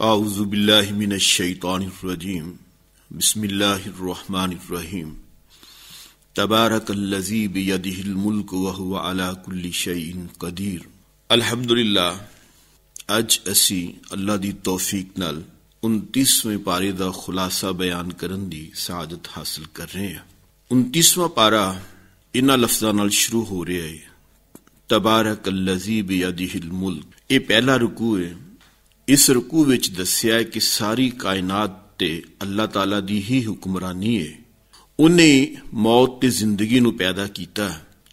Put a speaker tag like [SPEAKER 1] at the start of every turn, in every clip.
[SPEAKER 1] आऊज़ु बिल्लाहि मिनश शैतानिर रजीम बिस्मिल्लाहिर रहमानिर रहीम तबारकल्लज़ी बियदिहिल मुल्क व हुवा अला कुल्लि शैइन कदीर। अल्हम्दुलिल्लाह, अज असी अल्लाह दी तौफीक नाल 29वें पारे दा खुलासा बयान करन दी सआदत हासिल कर रहे हैं। 29वां पारा इन्हां लफ्ज़ां नाल शुरू हो रहा है, तबारकल्लज़ी बियदिहिल मुल्क। ये पहला रुकू है। इस रुकू विच दस्सिया है कि सारी कायनात ते अल्लाह ताला दी ही हुक्मरानी है। उन्हें मौत ते जिंदगी नू पैदा कीता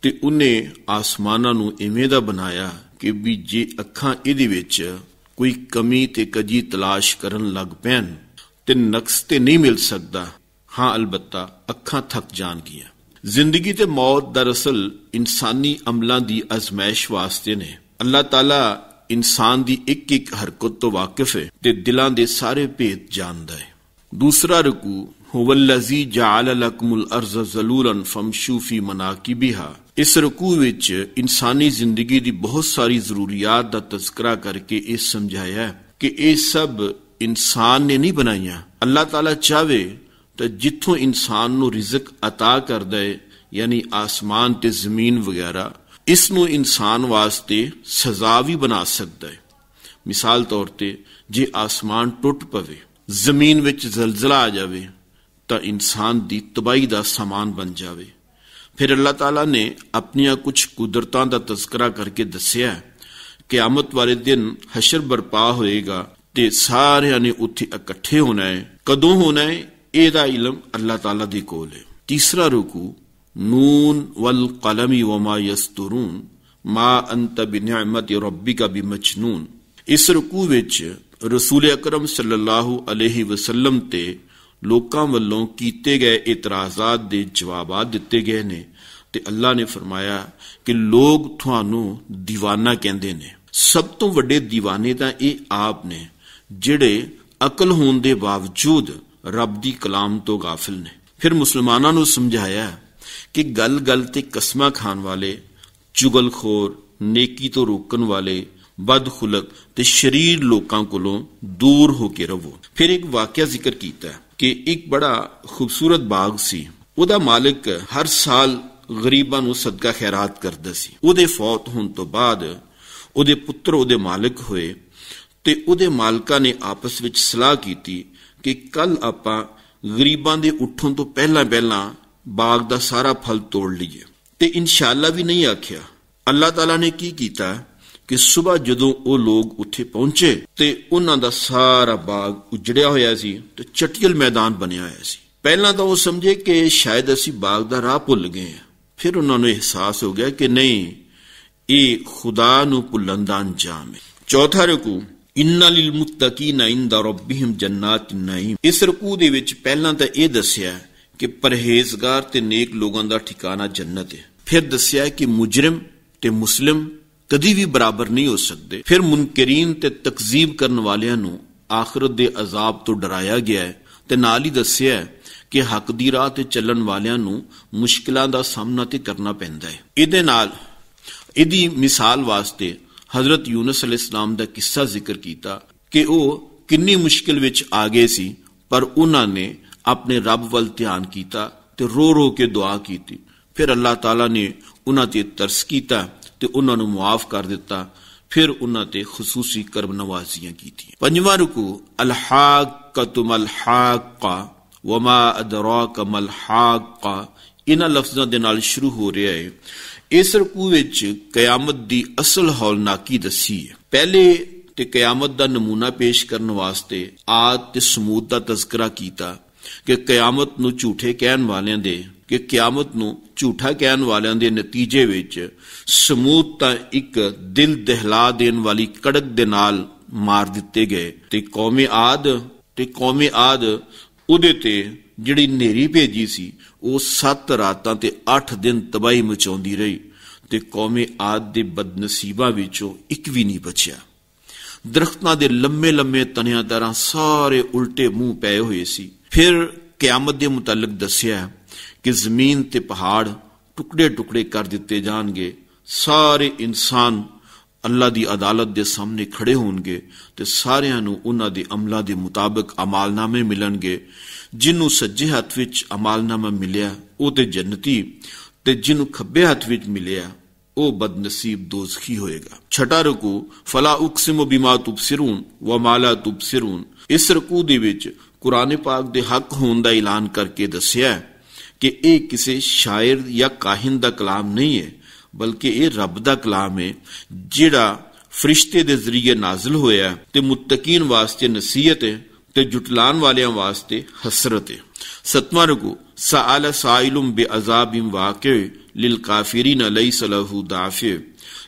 [SPEAKER 1] ते उन्हें आसमानां नू इवें दा बनाया कि भी जे अखां इहदे विच कोई कमी ते कजी तलाश करन लग पैन ते नक्स ते नहीं मिल सकदा। हाँ, अलबत्ता अखां थक जाणगियां। जिंदगी ते मौत दरअसल इंसानी अमलां दी आजमाइश वास्ते ने। अल्लाह ताला इंसान दी एक एक हरकत तो वाकिफ है ते दिलां दे सारे भेद जानदा है। दूसरा रुकू, हुवल्लज़ी जअल लकुमुल अर्ज़ ज़लूलन फमशू फी मनाकिबिहा। इस रुकू विच इंसानी जिंदगी दी बहुत सारी जरूरियात दा तज़किरा करके ये समझाया कि ये सब इंसान ने नहीं बनाइया। अल्लाह ताला चाहे तो जिथों इंसान नू रिज़्क अता करदा है, यानी आसमान ते जमीन वगैरह, इसनू इंसान वास्ते सजा भी बना सकता है। मिसाल तौर ते जे आसमान टुट पवे, जमीन विच जलजला आ जावे तो इंसान दी तबाही दा सामान बन जावे। फिर अल्लाह ताला ने अपनिया कुछ कुदरतां दा तज़किरा करके दस्सिया क़यामत वाले दिन हशर बरपा होएगा ते सारियां ने उत्थे इकट्ठे होना है। कदों होना है, एदा इल्म अल्लाह ताला दे कोल है। तीसरा रुकू, नून वल कलमी वमा यस्तुरून मा अंत बिनिअमति रब्बिका बिमजनून। इस रुकू विच रसूल अकरम सल्लल्लाहु अलैहि वसल्लम ते लोकां वल्लों कीते गए इतराज़ात दे जवाबात दिते गए ने ते अल्लाह ने फरमाया कि लोग तुहानू दीवाना कहंदे ने। सब तो वड्डे दीवाने तां इह आप ने जिहड़े अकल होण दे बावजूद रब दी कलाम तो गाफिल ने। फिर मुसलमानां नू समझाया कि गल गल ते कसमां खान वाले, चुगलखोर, नेकी तो रोकन वाले, बदखुलक ते शरीर लोकां कोलों दूर होके रवो। फिर एक वाकया जिक्र कीता कि एक बड़ा खूबसूरत बाग सी। उहदा मालिक हर साल गरीबां नू सदका खैरात करदा सी। उहदे फौत होण तो बाद उहदे पुत्र उहदे मालिक होए ते उहदे मालकां ने आपस विच सलाह कीती कि कल आपां गरीबां दे उठण तो पहला बाग दा सारा फल तोड़ लीए। ते इंशाअल्लाह भी नहीं आख्या। अल्लाह ताला ने की कीता कि सुबह जदों ओ लोग उत्थे पहुंचे ते उन्हां दा सारा बाग उजड़िया होया सी ते चटियल मैदान बनिया होया सी। पहला तो वो समझे कि शायद असी बाग दा राह भुल गए। फिर उन्हां नू एहसास हो गया कि नहीं, ये खुदा नू भुल्लण दा अंजाम है। चौथा रुकू, इन्ना लिल मुत्तकीना इंदा रब्बिहिम जन्नातिन नईम। इस रुकू दे विच पहला तो यह दस्सिया कि परहेजगार ते नेक लोगों का ठिकाना जन्नत है। फिर दस्सिया कि मुजरिम ते मुस्लिम कदी भी बराबर नहीं हो सकते। फिर मुनकरीन ते तकजीब करने वालियां नू आखिरत दे अजाब तो डराया गया है ते नाल ही दस्सिया कि हक दी राह ते चलन वालियां नू मुश्किलां दा सामना ते करना पैंदा है। इहदे नाल इहदी मिसाल वास्ते हजरत यूनुस अलैहिस्सलाम दा किस्सा जिक्र कीता कि वो किन्नी मुश्किल विच आ गए सी, पर उन्हां ने अपने रब वल ध्यान कीता ते रो रो के दुआ कीती। फिर अल्लाह ताला ने उन्हां ते तरस कीता ते उन्हां नू मुआफ कर दिता। फिर उन्हां ते खुसूसी करब नवाजियां कीती। पंजवां रुकू, अल हाक्कतु मल हाक्का वमा अदराका मल हाक्का। इन्हां लफ्ज़ां दे नाल शुरू हो रहा है। इस रुकू विच कयामत दी असल हौलनाकी दसी है। पहले ते कयामत दा नमूना पेश करने वास्ते आद ते समूद दा तज़किरा कीता कि कयामत नू झूठे कहन वालियां दे झूठा कहन वालियां दे नतीजे विच समूद तां एक दिल दहला देन वाली कड़क दे नाल मार दिते गए ते कौमे आद उहदे ते जिहड़ी नेरी भेजी सी वो 7 रातां ते 8 दिन तबाही मचाउंदी रही ते कौमे आद दे बदनसीबां विचों एक भी नहीं बचिया। दरख्तां दे लम्मे लम्मे तनियां तरह सारे उल्टे मुंह पए हुए सी। फिर कयामत दे मुतल्लिक दस्सिया कि जमीन ते पहाड़ टुकड़े टुकड़े कर दिते जाणगे, सारे इंसान ਅੱਲਾ ਦੀ ਅਦਾਲਤ ਦੇ ਸਾਹਮਣੇ ਖੜੇ ਹੋਣਗੇ ਤੇ ਸਾਰਿਆਂ ਨੂੰ ਉਹਨਾਂ ਦੇ ਅਮਲਾਂ ਦੇ ਮੁਤਾਬਕ ਅਮਾਲਨਾਮੇ ਮਿਲਣਗੇ। ਜਿਹਨੂੰ ਸੱਜੇ ਹੱਥ ਵਿੱਚ ਅਮਾਲਨਾਮਾ ਮਿਲਿਆ ਉਹ ਤੇ ਜੰਨਤੀ, ਤੇ ਜਿਹਨੂੰ ਖੱਬੇ ਹੱਥ ਵਿੱਚ ਮਿਲਿਆ ਉਹ ਬਦਨਸੀਬ ਦੋਜ਼ਖੀ ਹੋਏਗਾ। ਛਠਾ ਰਕੂ ਫਲਾ ਉਕਸਿਮੁ ਬਿਮਾ ਤੁਬਸਿरून व मा ला तुबसिरून। ਇਸ ਰਕੂ ਦੇ ਵਿੱਚ ਕੁਰਾਨ ਪਾਕ ਦੇ ਹੱਕ ਹੋਣ ਦਾ ਐਲਾਨ ਕਰਕੇ ਦੱਸਿਆ ਕਿ ਇਹ ਕਿਸੇ ਸ਼ਾਇਰ ਜਾਂ ਕਾਹਿਨ ਦਾ ਕਲਾਮ ਨਹੀਂ ਹੈ, ਬਲਕਿ ਇਹ ਰੱਬ ਦਾ ਕਲਾਮ ਹੈ ਜਿਹੜਾ ਫਰਿਸ਼ਤੇ ਦੇ ਜ਼ਰੀਏ ਨਾਜ਼ਿਲ ਹੋਇਆ ਤੇ ਮੁੱਤਕੀਨ ਵਾਸਤੇ ਨਸੀਹਤ ਹੈ ਤੇ ਜੁਟਲਾਨ ਵਾਲਿਆਂ ਵਾਸਤੇ ਹਸਰਤ ਹੈ। ਸਤਵਾਂ ਰਕੂ ਸਆਲ ਸਾਇਲੁਮ ਬਿਅਜ਼ਾਬਿਨ ਵਾਕਿਅ ਲਿਲਕਾਫਿਰੀਨ ਲੈਸ ਲਹੁ ਦਾਫਿ।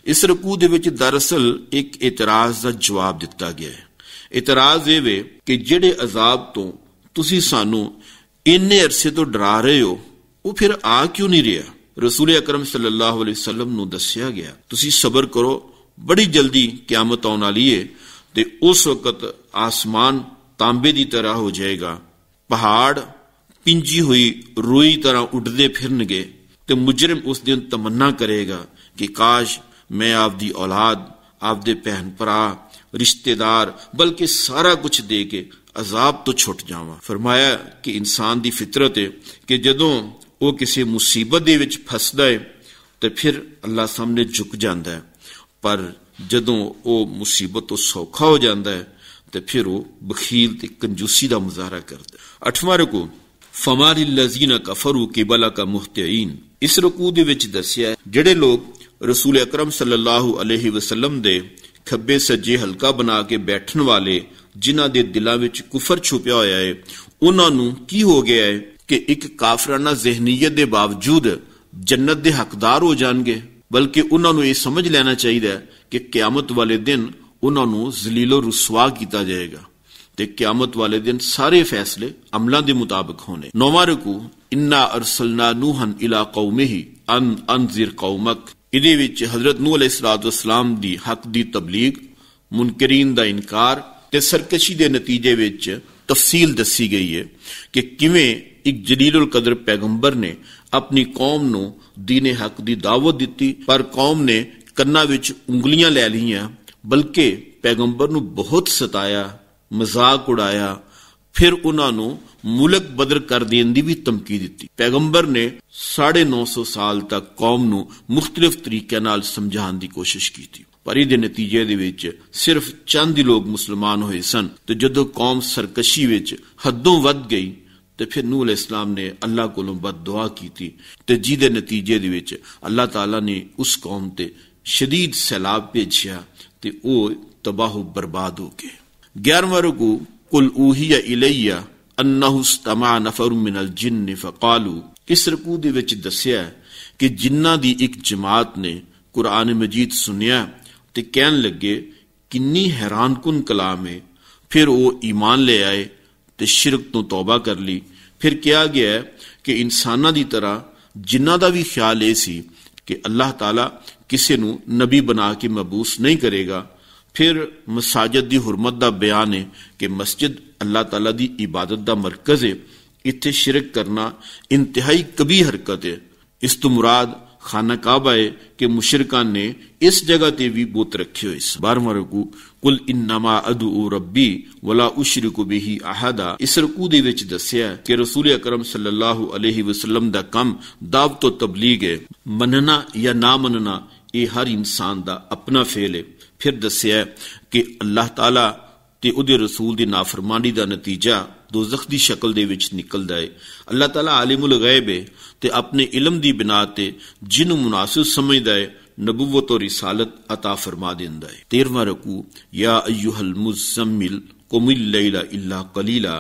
[SPEAKER 1] ਇਸ ਰਕੂ ਦੇ ਵਿੱਚ ਦਰਅਸਲ ਇੱਕ ਇਤਰਾਜ਼ ਦਾ ਜਵਾਬ ਦਿੱਤਾ ਗਿਆ ਹੈ। ਇਤਰਾਜ਼ ਇਹ ਵੇ ਕਿ ਜਿਹੜੇ ਅਜ਼ਾਬ ਤੋਂ ਤੁਸੀਂ ਸਾਨੂੰ ਇੰਨੇ ਅਰਸੇ ਤੋਂ ਡਰਾ ਰਹੇ ਹੋ ਉਹ ਫਿਰ ਆ ਕਿਉਂ ਨਹੀਂ ਰਿਹਾ। ਰਸੂਲ ਅਕਰਮ ਸੱਲੱਲਾਹੁ ਅਲੈਹਿ ਵਸੱਲਮ ਨੂੰ ਦੱਸਿਆ ਗਿਆ ਤੁਸੀਂ ਸਬਰ ਕਰੋ, ਬੜੀ ਜਲਦੀ ਕਿਆਮਤ ਆਉਣ ਵਾਲੀ ਹੈ ਤੇ ਉਸ ਵਕਤ ਆਸਮਾਨ ਤਾਂਬੇ ਦੀ ਤਰ੍ਹਾਂ ਹੋ ਜਾਏਗਾ, ਪਹਾੜ ਪਿੰਜੀ ਹੋਈ ਰੂਈ ਤਰ੍ਹਾਂ ਉੱਡਦੇ ਫਿਰਨਗੇ ਤੇ ਮੁਜਰਮ ਉਸ ਦਿਨ ਤਮੰਨਾ ਕਰੇਗਾ ਕਿ ਕਾਸ਼ ਮੈਂ ਆਪਦੀ ਔਲਾਦ, ਆਪਦੇ ਭੈਣ ਭਰਾ, ਰਿਸ਼ਤੇਦਾਰ, ਬਲਕਿ ਸਾਰਾ ਕੁਝ ਦੇ ਕੇ ਅਜ਼ਾਬ ਤੋਂ ਛੁੱਟ ਜਾਵਾਂ। ਫਰਮਾਇਆ ਕਿ ਇਨਸਾਨ ਦੀ ਫਿਤਰਤ ਹੈ ਕਿ ਜਦੋਂ ਉਹ ਕਿਸੇ ਮੁਸੀਬਤ ਦੇ ਵਿੱਚ ਫਸਦਾ ਹੈ ਤੇ ਫਿਰ ਅੱਲਾ ਸਾਹਮਣੇ ਝੁਕ ਜਾਂਦਾ ਹੈ, ਪਰ ਜਦੋਂ ਉਹ ਮੁਸੀਬਤ ਤੋਂ ਸੌਖਾ ਹੋ ਜਾਂਦਾ ਹੈ ਤੇ ਫਿਰ ਉਹ ਬਖੀਲ ਤੇ ਕੰਜੂਸੀ ਦਾ ਮੁਜ਼ਾਹਰਾ ਕਰਦਾ ਹੈ। ਅੱਠਵਾਂ ਰਕੂ ਫਮਾ ਲਿਲਜ਼ੀਨ ਕਫਰੂ ਕਿਬਲਕ ਮੁਹਤਈਨ। ਇਸ ਰਕੂ ਦੇ ਵਿੱਚ ਦੱਸਿਆ ਜਿਹੜੇ ਲੋਕ ਰਸੂਲ ਅਕਰਮ ਸੱਲੱਲਾਹੁ ਅਲੈਹਿ ਵਸੱਲਮ ਦੇ ਖੱਬੇ ਸੱਜੇ ਹਲਕਾ ਬਣਾ ਕੇ ਬੈਠਣ ਵਾਲੇ, ਜਿਨ੍ਹਾਂ ਦੇ ਦਿਲਾਂ ਵਿੱਚ ਕੁਫਰ ਛੁਪਿਆ ਹੋਇਆ ਹੈ, ਉਹਨਾਂ ਨੂੰ ਕੀ ਹੋ ਗਿਆ ਹੈ ਕਿ ਇੱਕ ਕਾਫਰਾਨਾ ਜ਼ਹਿਨੀਅਤ ਦੇ ਬਾਵਜੂਦ ਜੰਨਤ ਦੇ ਹੱਕਦਾਰ ਹੋ ਜਾਣਗੇ, ਬਲਕਿ ਉਹਨਾਂ ਨੂੰ ਇਹ ਸਮਝ ਲੈਣਾ ਚਾਹੀਦਾ ਹੈ ਕਿ ਕਿਆਮਤ ਵਾਲੇ ਦਿਨ ਉਹਨਾਂ ਨੂੰ ਜ਼ਲੀਲੋ ਰੁਸਵਾ ਕੀਤਾ ਜਾਏਗਾ ਤੇ ਕਿਆਮਤ ਵਾਲੇ ਦਿਨ ਸਾਰੇ ਫੈਸਲੇ ਅਮਲਾਂ ਦੇ ਮੁਤਾਬਕ ਹੋਣੇ। ਨੌਵਾਂ ਰਕੂ ਇੰਨਾ ਅਰਸਲਨਾ ਨੂਹਨ ਇਲਾ ਕੌਮਿਹੀ ਅਨ ਅਨਜ਼ਿਰ ਕੌਮਕ। ਇਹਦੇ ਵਿੱਚ ਹਜ਼ਰਤ ਨੂਹ ਅਲੈਹਿਸਸਲਾਮ ਦੀ ਹੱਕ ਦੀ ਤਬਲੀਗ, ਮੁਨਕਰੀਨ ਦਾ ਇਨਕਾਰ ਤੇ ਸਰਕਸ਼ੀ ਦੇ ਨਤੀਜੇ ਵਿੱਚ ਤਫਸੀਲ ਦੱਸੀ ਗਈ ਹੈ ਕਿ ਕਿਵੇਂ ਇੱਕ ਜਲੀਲੁਲ ਕਦਰ ਪੈਗੰਬਰ ਨੇ ਆਪਣੀ ਕੌਮ ਨੂੰ ਦੀਨ ਹੱਕ ਦੀ ਦਾਵਤ ਦਿੱਤੀ, ਪਰ ਕੌਮ ਨੇ ਕੰਨਾਂ ਵਿੱਚ ਉਂਗਲੀਆਂ ਲੈ ਲਈਆਂ, ਬਲਕਿ ਪੈਗੰਬਰ ਨੂੰ ਬਹੁਤ ਸਤਾਇਆ, ਮਜ਼ਾਕ ਉਡਾਇਆ, ਫਿਰ ਉਹਨਾਂ ਨੂੰ ਮੁਲਕ ਬਦਲ ਕਰ ਦੇਣ ਦੀ ਵੀ ਧਮਕੀ ਦਿੱਤੀ। ਪੈਗੰਬਰ ਨੇ 950 ਸਾਲ ਤੱਕ ਕੌਮ ਨੂੰ ਮੁਖਤਲਿਫ ਤਰੀਕਿਆਂ ਨਾਲ ਸਮਝਾਉਣ ਦੀ ਕੋਸ਼ਿਸ਼ ਕੀਤੀ, ਪਰ ਇਹਦੇ ਨਤੀਜੇ ਦੇ ਵਿੱਚ ਸਿਰਫ ਚੰਦ ਹੀ ਲੋਕ ਮੁਸਲਮਾਨ ਹੋਏ ਸਨ। ਤੇ ਜਦੋਂ ਕੌਮ ਸਰਕਸ਼ੀ ਵਿੱਚ ਹੱਦੋਂ ਵੱਧ ਗਈ ਤੇ ਫਿਰ ਨੂਹ ਅਲੈਹਿਸਸਲਾਮ ਨੇ ਅੱਲਾ ਕੋਲੋਂ ਬਦਦੁਆ ਕੀਤੀ ਤੇ ਜਿਹਦੇ ਨਤੀਜੇ ਦੇ ਵਿੱਚ ਅੱਲਾਹ ਤਾਲਾ ਨੇ ਉਸ ਕੌਮ ਤੇ ਸ਼ਦੀਦ ਸੈਲਾਬ ਭੇਜਿਆ ਤੇ ਉਹ ਤਬਾਹ ਬਰਬਾਦ ਹੋ ਗਏ। 11ਵਾਂ ਰਕੂ ਕੁਲ ਊਹੀਆ ਇਲੈਯਾ ਅੰਨਹੁ ਇਸਤਮਾ ਨਫਰ ਮਿਨਲ ਜਿੰਨ ਫਕਾਲੂ। ਇਸ ਰਕੂ ਦੇ ਵਿੱਚ ਦੱਸਿਆ ਕਿ ਜਿਨ੍ਹਾਂ ਦੀ ਇੱਕ ਜਮਾਤ ਨੇ ਕੁਰਾਨ ਮਜੀਦ ਸੁਨਿਆ ਤੇ ਕਹਿਣ ਲੱਗੇ ਕਿੰਨੀ ਹੈਰਾਨਕੁਨ ਕਲਾਮ ਹੈ, ਫਿਰ ਉਹ ਈਮਾਨ ਲੈ ਆਏ ਤੇ ਸ਼ਿਰਕ ਤੋਂ ਤੌਬਾ ਕਰ ਲਈ। ਫਿਰ ਕਿਹਾ ਗਿਆ ਕਿ ਇਨਸਾਨਾਂ ਦੀ ਤਰ੍ਹਾਂ ਜਿਨ੍ਹਾਂ ਦਾ ਵੀ ਖਿਆਲ ਇਹ ਸੀ ਕਿ ਅੱਲਾਹ ਤਾਲਾ ਕਿਸੇ ਨੂੰ ਨਬੀ ਬਣਾ ਕੇ ਮਬੂਸ ਨਹੀਂ ਕਰੇਗਾ। ਫਿਰ ਮਸਾਜਿਦ ਦੀ ਹੁਰਮਤ ਦਾ ਬਿਆਨ ਹੈ ਕਿ ਮਸਜਿਦ ਅੱਲਾਹ ਤਾਲਾ ਦੀ ਇਬਾਦਤ ਦਾ ਮਰਕਜ਼ ਹੈ, ਇੱਥੇ ਸ਼ਿਰਕ ਕਰਨਾ ਇੰਤਹਾਈ ਕਬੀਹ ਹਰਕਤ ਹੈ। ਇਸ ਤੋਂ ਮੁਰਾਦ ਖਾਨਾ ਕਾਬਾ ਹੈ ਕਿ ਮੁਸ਼ਰਿਕਾਂ ਨੇ ਇਸ ਜਗ੍ਹਾ ਤੇ ਵੀ ਬੁੱਤ ਰੱਖੇ ਹੋਏ ਸਨ। 12ਵਾਂ ਰਕੂ ਕੁਲ ਇਨਮਾ ਅਦਉ ਰੱਬੀ ਵਲਾ ਉਸ਼ਰਿਕੁ ਬਿਹੀ ਅਹਦਾ। ਇਸ ਰਕੂ ਦੇ ਵਿੱਚ ਦੱਸਿਆ ਕਿ ਰਸੂਲ ਅਕਰਮ ਸੱਲੱਲਾਹੁ ਅਲੈਹਿ ਵਸੱਲਮ ਦਾ ਕੰਮ ਦਾਵਤ ਤੋਂ ਤਬਲੀਗ ਹੈ। ਮੰਨਣਾ ਜਾਂ ਨਾ ਮੰਨਣਾ ਇਹ ਹਰ ਇਨਸਾਨ ਦਾ ਆਪਣਾ ਫੇਲ ਹੈ। ਫਿਰ ਦੱਸਿਆ ਕਿ ਅੱਲਾਹ ਤਾਲਾ ਤੇ ਉਹਦੇ ਰਸੂਲ ਦੀ ਨਾਫਰਮਾਨੀ ਦਾ ਨਤੀਜਾ ਦੋਜ਼ਖ ਦੀ ਸ਼ਕਲ ਦੇ ਵਿੱਚ ਨਿਕਲਦਾ ਹੈ। ਅੱਲਾਹ ਤਾਲਾ ਆਲਿਮੁਲ ਗੈਬ ਹੈ ਤੇ ਆਪਣੇ ਇਲਮ ਦੀ ਬਿਨਾ ਤੇ ਜਿਹਨੂੰ ਮੁਨਾਸਿਬ ਸਮਝਦਾ ਹੈ ਨਬੂਵਤ और रिसालत अता फरमा देंदा है। 13वां रकू या अय्युहल मुज़म्मिल कुमिल लैला इल्ला कलीला।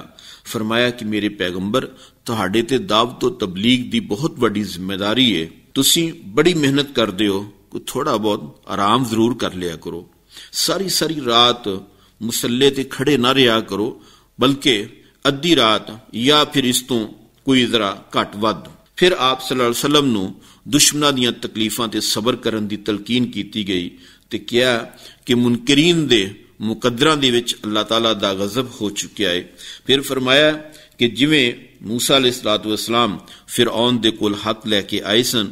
[SPEAKER 1] फरमाया कि मेरे पैगंबर ਤੁਹਾਡੇ ਤੇ ਦਾਵਤ और तबलीग ਦੀ ਬਹੁਤ ਵੱਡੀ ਜ਼ਿੰਮੇਵਾਰੀ ਹੈ। ਤੁਸੀਂ ਬੜੀ ਮਿਹਨਤ ਕਰਦੇ ਹੋ, ਕੋਈ ਥੋੜਾ ਬਹੁਤ ਆਰਾਮ ਜ਼ਰੂਰ ਕਰ ਲਿਆ ਕਰੋ। ਸਾਰੀ ਰਾਤ ਮੁਸੱਲੇ ਤੇ ਖੜੇ ਨਾ ਰਿਹਾ ਕਰੋ, ਬਲਕਿ ਅੱਧੀ ਰਾਤ ਜਾਂ ਫਿਰ ਇਸ ਤੋਂ ਕੋਈ ਜ਼ਰਾ ਘੱਟ ਵੱਧ। ਫਿਰ ਆਪ ਸੱਲੱਲਾਹੁ ਅਲੈਹਿ ਵਸੱਲਮ ਨੂੰ ਦੁਸ਼ਮਣਾਂ ਦੀਆਂ ਤਕਲੀਫਾਂ ਤੇ ਸਬਰ ਕਰਨ ਦੀ ਤਲਕੀਨ ਕੀਤੀ ਗਈ ਤੇ ਕਿਹਾ ਕਿ ਮੁਨਕਰੀਨ ਦੇ ਮੁਕੱਦਰਾਂ ਦੇ ਵਿੱਚ ਅੱਲਾਹ ਤਾਲਾ ਦਾ ਗਜ਼ਬ ਹੋ ਚੁੱਕਿਆ ਹੈ। ਫਿਰ ਫਰਮਾਇਆ ਕਿ ਜਿਵੇਂ ਮੂਸਾ ਅਲੈਹਿਸਸਲਾਤੁ ਵਸਸਲਾਮ ਫਿਰੌਨ ਦੇ ਕੋਲ ਹੱਕ ਲੈ ਕੇ ਆਏ ਸਨ,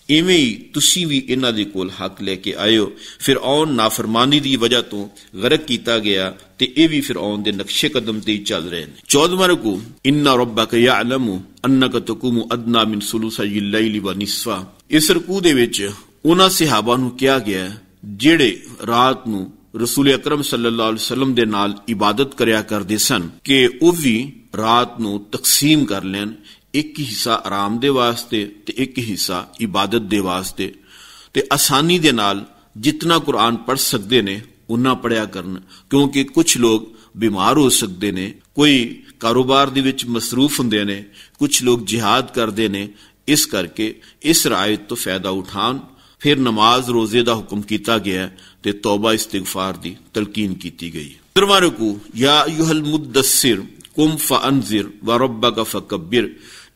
[SPEAKER 1] इवें ही तुसीं भी इन्हां दे कोल हक लैके आए हो। फिरऔन नाफरमानी दी वजह तो गरक कीता गया ते इह भी फिरऔन दे नक्शे कदम ते ही चल रहे हैं। 14वां रुकू, इन्ना रब्बका यअलमु अन्नका तकुमु अदना मिन सुलुसैल लैली व निस्फा। इस रुकू दे विच उन्हां सहाबा नूं कहा गया जिहड़े रात नूं रसूल अकरम सल्लल्लाहु अलैहि वसल्लम दे नाल इबादत करया करदे सन कि ਉਹ भी रात नूं तकसीम कर लैन, एक हिस्सा आराम दे वास्ते ते एक हिस्सा इबादत दे वास्ते, ते आसानी दे नाल जितना कुरान पढ़ सकते ने उन्ना पढ़िया करन, क्योंकि कुछ लोग बीमार हो सकते ने, कोई कारोबार दे विच मसरूफ हुंदे ने, कुछ लोग जिहाद करते ने। इस करके इस रायत तो फायदा उठान। फिर नमाज रोजे का हुक्म किया गया ते तौबा इस्तिगफार दी तलकीन की गई। 15वां रुकू, या अय्युहल मुद्दस्सिर कुम फअंजिर व रब्बका फकब्बिर।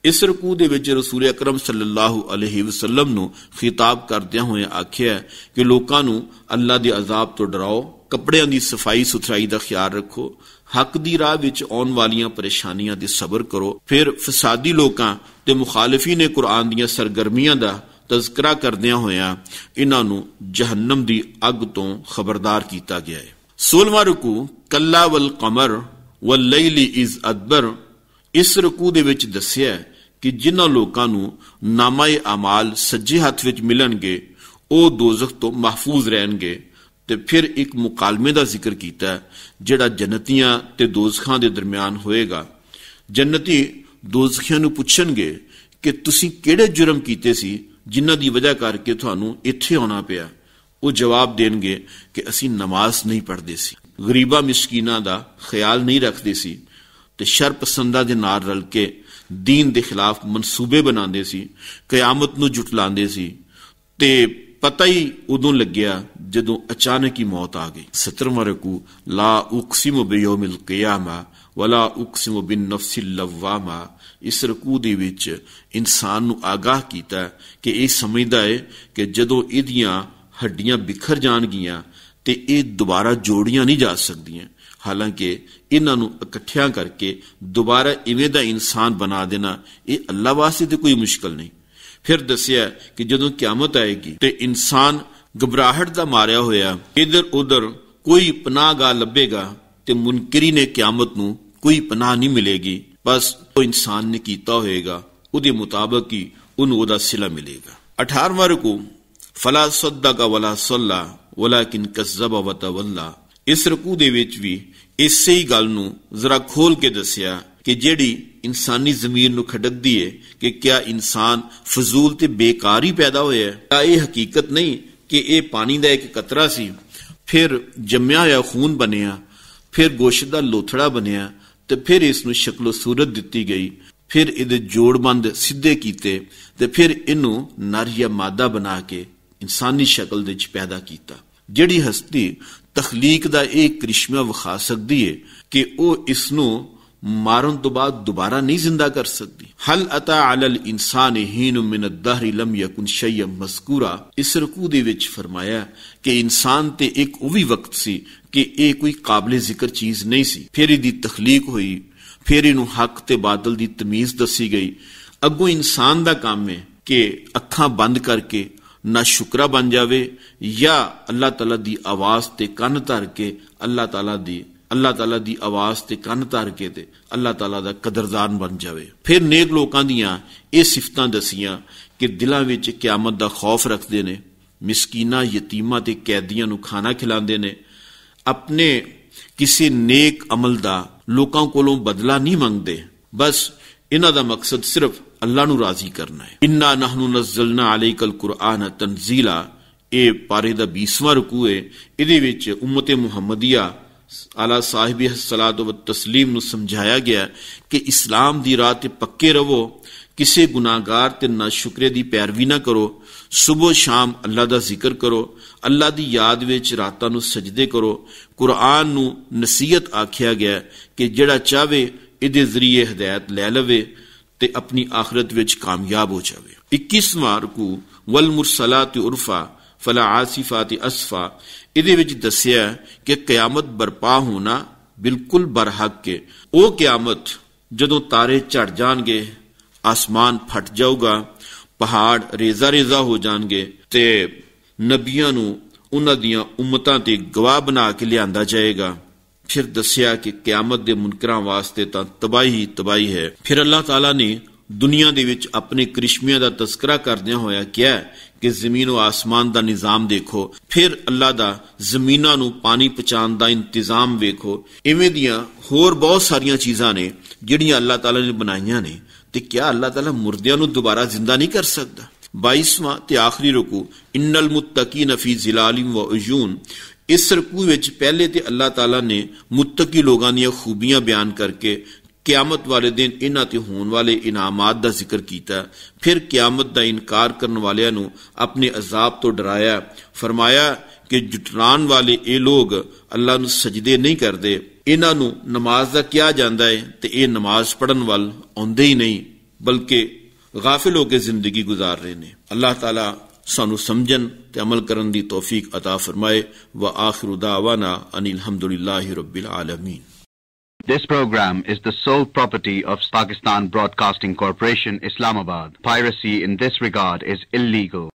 [SPEAKER 1] इस रुकू दे विच रसूल अकरम सल्लल्लाहु अलैहि वसल्लम नूं खिताब करदियां होए आखिया कि लोकां नूं अल्लाह दे अजाब तो डराओ, कपड़ियां दी सफाई सुथराई दा ख्याल रखो, हक दी राह विच आउण वालियां परेशानियां ते सबर करो। फिर फसादी लोकां ते मुखालिफीन कुरान दियां सरगर्मियां दा तज़किरा करदियां होया इन्हां नूं जहन्नम दी अग तो खबरदार किया गया है। 16वां रुकू, कल्ला वल कमर वल लैली इज अदबर। इस रुकू दे विच दस्सिया कि जिन्हां लोकां नूं नामाए अमाल सज्जे हथ विच मिलणगे ਉਹ दोज़ख तो महफूज रहणगे। ते फिर एक मुकालमे का जिक्र किया जिहड़ा जन्नतियां ते दोज़खां दे दरमियान होएगा। जन्नती दोज़खियां नूं पुछणगे कि तुसीं किहड़े जुर्म कीते सी जिन्हां दी वजह करके तुहानूं इत्थे आउणा पिया। वो जवाब देणगे कि असीं नमाज नहीं पढ़दे सी, गरीबां मिसकीनां दा ख्याल नहीं रखदे सी, ते शर पसंदा दे नाल रल के दीन दे खिलाफ मनसूबे बनांदे सी, कयामत नूं जुटलांदे सी। ते पता ही उदों लग्या जदों अचानक ही मौत आ गई। 17वां रुकू, ला उक़सिमु बियौमिल क़ियामा वला उक़सिमु बिन नफ्सिल लव्वामा। इस रुकू दे विच इंसान नूं आगाह कीता कि यह समझदा है कि जदों इहदियां हड्डियां बिखर जाणगियां ते ये दोबारा जोड़ियां नहीं जा सकदियां। हालांकि इन्हां नूं इकट्ठियां करके दोबारा इवें दा इंसान बना देना यह अल्लाह वास्ते ते कोई मुश्किल नहीं। फिर दसिया कि जदों क्यामत आएगी ते इंसान घबराहट दा मारिया होया इधर उधर कोई पनाहगाह लभेगा ते मुनकरी ने क्यामत नूं कोई पनाह नहीं मिलेगी। बस वो इंसान ने कीता होएगा उहदे मुताबिक ही उन्हें उहदा सिला मिलेगा। 18वां रुकू, फला सद्दका वला सल्ला वलाकिन कज़्ज़बा व तवल्ला। इस रुकू दे विच भी इसे ही गल नूं जरा खोल के दसिया कि जेड़ी इंसानी जमीर नूं खड़कदी है कि क्या इंसान फजूल ते बेकार ही पैदा होया है, क्या यह हकीकत नहीं कि यह पानी दा एक कतरा सी, फिर जम्मिया होया खून बनिया, फिर गोश्त दा लोथड़ा बनिया, ते फिर इसनूं शक्लो सूरत दिती गई, फिर इहदे जोड़बंद सीधे कीते, ते फिर इनू नर या मादा बना के इंसानी शक्ल दे विच पैदा कीता। जिहड़ी हस्ती तखलीक दा एक करिश्मा विखा सकदी है कि वह इसनूं मारन तो बाद दोबारा नहीं जिंदा कर सकती। हल अता अलल इंसान हीन मिन अद-दहर लम यकुन शैय्यन मज़कूरा। इस रुकू दे विच फरमाया कि इंसान ते एक उवी वक्त सी कि यह कोई काबिल जिक्र चीज नहीं सी। फिर इहदी तखलीक हुई, फिर इनू हक ते बादल दी तमीज दसी गई। अगों इंसान दा काम है कि अखां बंद करके ना शुक्रा बन जावे या अल्लाह ताला दी आवाज ते कन धर के अल्लाह ताला दी आवाज ते कन धर के ते अल्लाह ताला दा कदरदान बन जावे। फिर नेक लोकां दियां ये सिफतां दसियां कि दिलां विच क़यामत दा खौफ रखदे ने, मिसकीनां यतीमां ते कैदियां नूं खाना खिलांदे ने, अपने किसी नेक अमल दा लोकां कोलों बदला नहीं मंगदे, बस इन्हां दा मकसद सिर्फ अल्लाह नूं राजी करना है। इन्ना नहनु नज़्ज़लना अलैकल कुरआन तंजीला। ये पारे दा 20वां रुकू है। इहदे विच उम्मते मुहम्मदिया आला साहिब सलात व तस्लीम नूं समझाया गया कि इस्लाम दी राह ते पक्के रवो, किसी गुनाहगार ते नाशुक्रे दी पैरवी ना करो, सुबह शाम अल्लाह दा जिक्र करो, अल्लाह दी याद विच रातां नूं सजदे करो। कुरान नूं नसीहत आखिया गया कि जिहड़ा चाहे इहदे जरिए हिदायत लै लवे ते अपनी आखिरत विच कामयाब हो जावे। 21वां रुकू, वल मुरसलात उर्फा फला आसिफात असफा। इहदे विच दस्सिया कि कयामत बरपा होना बिल्कुल बरहक के। वो कयामत जदों तारे झड़ जाणगे, आसमान फट जाऊगा, ਪਹਾੜ ਰੇਜ਼ਾ ਰੇਜ਼ਾ ਹੋ ਜਾਣਗੇ ਤੇ ਨਬੀਆਂ ਨੂੰ ਉਹਨਾਂ ਦੀਆਂ ਉਮਤਾਂ ਤੇ ਗਵਾਹ ਬਣਾ ਕੇ ਲਿਆਂਦਾ ਜਾਏਗਾ। ਫਿਰ ਦੱਸਿਆ ਕਿ ਕਿਆਮਤ ਦੇ ਮੁਨਕਰਾਂ ਵਾਸਤੇ ਤਾਂ ਤਬਾਹੀ ਤਬਾਹੀ ਹੈ। ਫਿਰ ਅੱਲਾਹ ਤਾਲਾ ਨੇ ਦੁਨੀਆ ਦੇ ਵਿੱਚ ਆਪਣੇ ਕਰਿਸ਼ਮਿਆਂ ਦਾ ਤਜ਼ਕਰਾ ਕਰਦਿਆਂ ਹੋਇਆ ਕਿਹਾ ਕਿ ਜ਼ਮੀਨ و ਆਸਮਾਨ ਦਾ ਨਿਜ਼ਾਮ ਦੇਖੋ, ਫਿਰ ਅੱਲਾਹ ਦਾ ਜ਼ਮੀਨਾਂ ਨੂੰ ਪਾਣੀ ਪਹੁੰਚਾਉਣ ਦਾ ਇੰਤਜ਼ਾਮ ਵੇਖੋ। ਇਵੇਂ ਦੀਆਂ ਹੋਰ ਬਹੁਤ ਸਾਰੀਆਂ ਚੀਜ਼ਾਂ ਨੇ ਜਿਹੜੀਆਂ ਅੱਲਾਹ ਤਾਲਾ ਨੇ ਬਣਾਈਆਂ ਨੇ। ਤੇ ਕਿਆ ਅੱਲਾਹ ਤਾਲਾ ਮੁਰਦਿਆਂ ਨੂੰ ਦੁਬਾਰਾ ਜ਼ਿੰਦਾ ਨਹੀਂ ਕਰ ਸਕਦਾ? 22ਵਾਂ ਤੇ ਆਖਰੀ ਰੁਕੂ ਇਨਲ ਮੁੱਤਕੀਨ ਫੀ ਜ਼ਿਲਾਲਿਨ व ਉਜੂਨ। ਇਸ ਰਕੂ ਵਿੱਚ ਪਹਿਲੇ ਤੇ ਅੱਲਾਹ ਤਾਲਾ ਨੇ ਮੁੱਤਕੀ ਲੋਕਾਂ ਦੀਆਂ ਖੂਬੀਆਂ ਬਿਆਨ ਕਰਕੇ ਕਿਆਮਤ ਵਾਲੇ ਦਿਨ ਇਹਨਾਂ ਤੇ ਹੋਣ ਵਾਲੇ ਇਨਾਮਾਤ ਦਾ ਜ਼ਿਕਰ ਕੀਤਾ। ਫਿਰ ਕਿਆਮਤ ਦਾ ਇਨਕਾਰ ਕਰਨ ਵਾਲਿਆਂ ਨੂੰ ਆਪਣੇ ਅਜ਼ਾਬ ਤੋਂ ਡਰਾਇਆ। ਫਰਮਾਇਆ ਕਿ ਜੁਟਰਾਨ ਵਾਲੇ ਇਹ ਲੋਕ ਅੱਲਾਹ ਨੂੰ ਸਜਦੇ ਨਹੀਂ ਕਰਦੇ, ਇਹਨਾਂ ਨੂੰ ਨਮਾਜ਼ ਦਾ ਕਿਹਾ ਜਾਂਦਾ ਹੈ ਤੇ ਇਹ ਨਮਾਜ਼ ਪੜ੍ਹਨ ਵੱਲ ਆਉਂਦੇ ਹੀ ਨਹੀਂ, ਬਲਕਿ ਗਾਫਿਲ ਹੋ ਕੇ ਜ਼ਿੰਦਗੀ ਗੁਜ਼ਾਰ ਰਹੇ ਨੇ। ਅੱਲਾਹ ਤਾਲਾ ਸਾਨੂੰ ਸਮਝਣ ਤੇ ਅਮਲ ਕਰਨ ਦੀ ਤੌਫੀਕ ਅਤਾ ਫਰਮਾਏ। व आखिर दावाना अनिल हम्दुलिल्लाहि रब्बिल आलमीन।
[SPEAKER 2] This program is the sole property of Pakistan Broadcasting Corporation, Islamabad. Piracy in this regard is illegal.